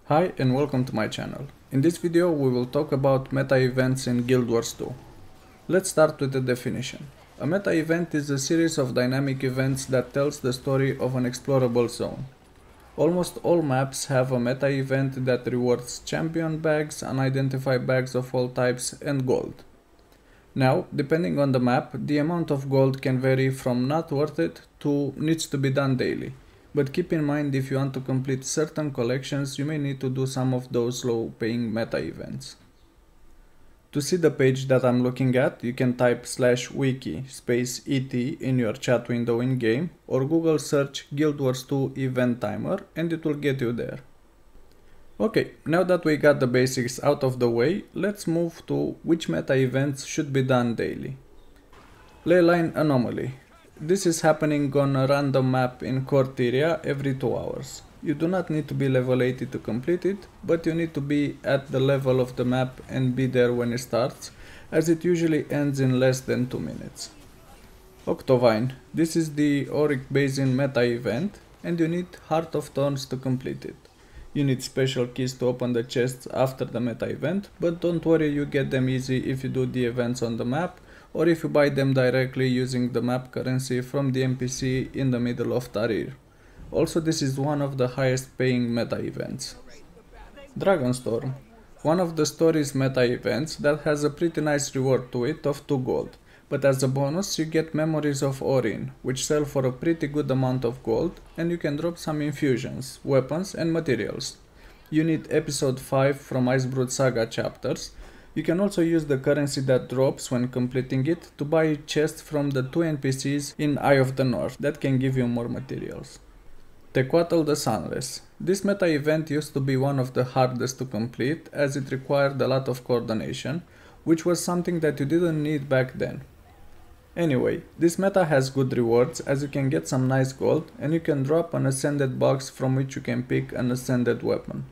Hi and welcome to my channel. In this video we will talk about meta events in Guild Wars 2. Let's start with the definition. A meta event is a series of dynamic events that tells the story of an explorable zone. Almost all maps have a meta event that rewards champion bags, unidentified bags of all types and gold. Now, depending on the map, the amount of gold can vary from not worth it to needs to be done daily. But keep in mind, if you want to complete certain collections, you may need to do some of those low paying meta events. To see the page that I'm looking at, you can type /wiki /et in your chat window in game, or Google search Guild Wars 2 event timer and it will get you there. Okay, now that we got the basics out of the way, let's move to which meta events should be done daily. Leyline Anomaly. This is happening on a random map in court area every 2 hours. You do not need to be level 80 to complete it, but you need to be at the level of the map and be there when it starts, as it usually ends in less than 2 minutes. Octovine. This is the Auric Basin meta event, and you need Heart of Thorns to complete it. You need special keys to open the chests after the meta event, but don't worry, you get them easy if you do the events on the map, or if you buy them directly using the map currency from the NPC in the middle of Tarir. Also, this is one of the highest paying meta events. Dragonstorm. One of the story's meta events that has a pretty nice reward to it of 2 gold, but as a bonus you get Memories of Orin, which sell for a pretty good amount of gold, and you can drop some infusions, weapons and materials. You need episode 5 from Icebrood Saga chapters. You can also use the currency that drops when completing it to buy chests from the 2 NPCs in Eye of the North that can give you more materials. Tequatl the Sunless. This meta event used to be one of the hardest to complete as it required a lot of coordination, which was something that you didn't need back then. Anyway, this meta has good rewards as you can get some nice gold and you can drop an ascended box from which you can pick an ascended weapon.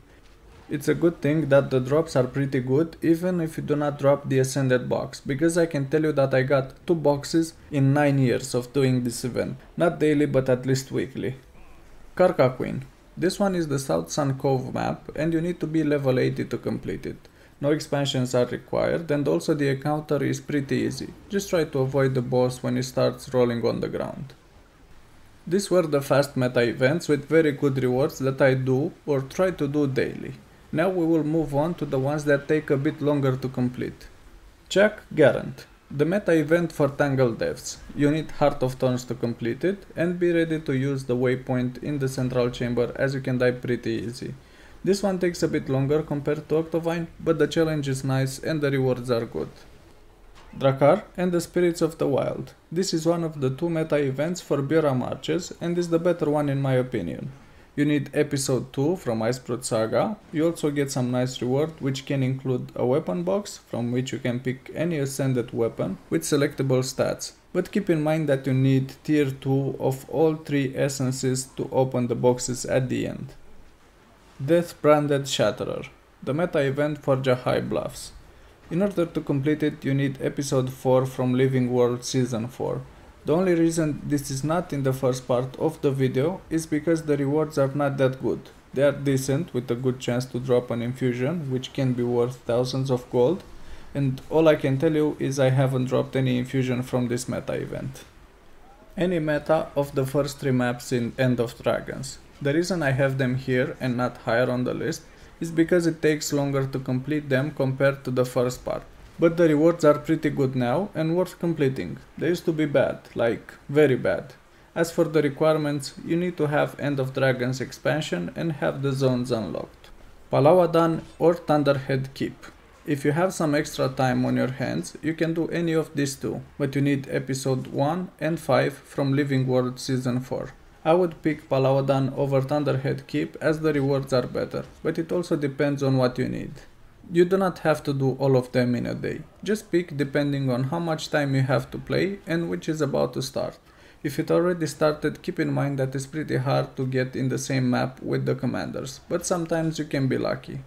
It's a good thing that the drops are pretty good even if you do not drop the ascended box, because I can tell you that I got 2 boxes in 9 years of doing this event, not daily but at least weekly. Karka Queen. This one is the South Sun Cove map and you need to be level 80 to complete it. No expansions are required and also the encounter is pretty easy, just try to avoid the boss when he starts rolling on the ground. These were the fast meta events with very good rewards that I do or try to do daily. Now we will move on to the ones that take a bit longer to complete. Check Garant. The meta event for Tangled Depths. You need Heart of Thorns to complete it and be ready to use the waypoint in the central chamber as you can die pretty easy. This one takes a bit longer compared to Octovine, but the challenge is nice and the rewards are good. Drakkar and the Spirits of the Wild. This is one of the 2 meta events for Biora Marches and is the better one in my opinion. You need episode 2 from Icebrood Saga. You also get some nice reward which can include a weapon box from which you can pick any ascended weapon with selectable stats. But keep in mind that you need tier 2 of all 3 essences to open the boxes at the end. Death Branded Shatterer. The meta event for Jahai Bluffs. In order to complete it you need episode 4 from Living World season 4. The only reason this is not in the first part of the video is because the rewards are not that good. They are decent with a good chance to drop an infusion which can be worth thousands of gold, and all I can tell you is I haven't dropped any infusion from this meta event. Any meta of the first 3 maps in End of Dragons. The reason I have them here and not higher on the list is because it takes longer to complete them compared to the first part. But the rewards are pretty good now and worth completing. They used to be bad, like very bad. As for the requirements, you need to have End of Dragons expansion and have the zones unlocked. Palawadan or Thunderhead Keep. If you have some extra time on your hands, you can do any of these 2, but you need episode 1 and 5 from Living World season 4. I would pick Palawadan over Thunderhead Keep as the rewards are better, but it also depends on what you need. You do not have to do all of them in a day, just pick depending on how much time you have to play and which is about to start. If it already started, keep in mind that it's pretty hard to get in the same map with the commanders, but sometimes you can be lucky.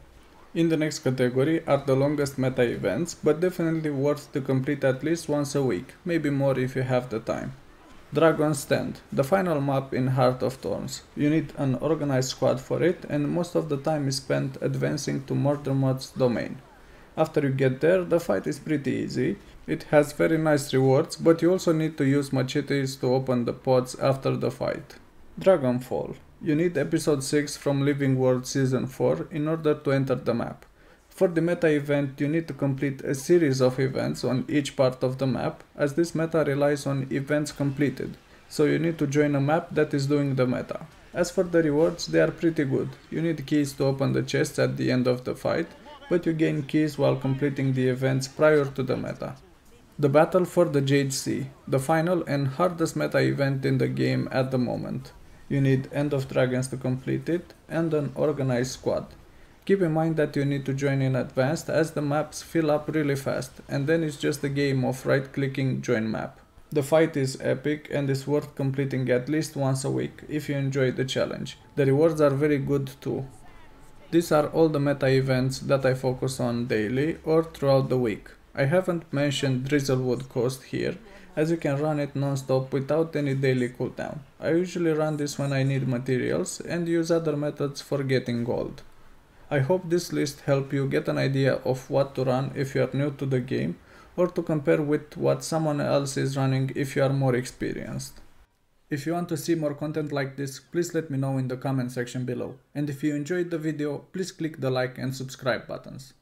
In the next category are the longest meta events, but definitely worth to complete at least once a week, maybe more if you have the time. Dragon's Stand, the final map in Heart of Thorns. You need an organized squad for it, and most of the time is spent advancing to Mordremoth's domain. After you get there, the fight is pretty easy. It has very nice rewards, but you also need to use machetes to open the pods after the fight. Dragonfall. You need episode 6 from Living World season 4 in order to enter the map. For the meta event, you need to complete a series of events on each part of the map, as this meta relies on events completed, so you need to join a map that is doing the meta. As for the rewards, they are pretty good. You need keys to open the chests at the end of the fight, but you gain keys while completing the events prior to the meta. The Battle for the Jade Sea, the final and hardest meta event in the game at the moment. You need End of Dragons to complete it, and an organized squad. Keep in mind that you need to join in advanced, as the maps fill up really fast, and then it's just a game of right-clicking join map. The fight is epic and is worth completing at least once a week if you enjoy the challenge. The rewards are very good too. These are all the meta events that I focus on daily or throughout the week. I haven't mentioned Drizzlewood Coast here, as you can run it non-stop without any daily cooldown. I usually run this when I need materials and use other methods for getting gold. I hope this list helped you get an idea of what to run if you are new to the game, or to compare with what someone else is running if you are more experienced. If you want to see more content like this, please let me know in the comment section below. And if you enjoyed the video, please click the like and subscribe buttons.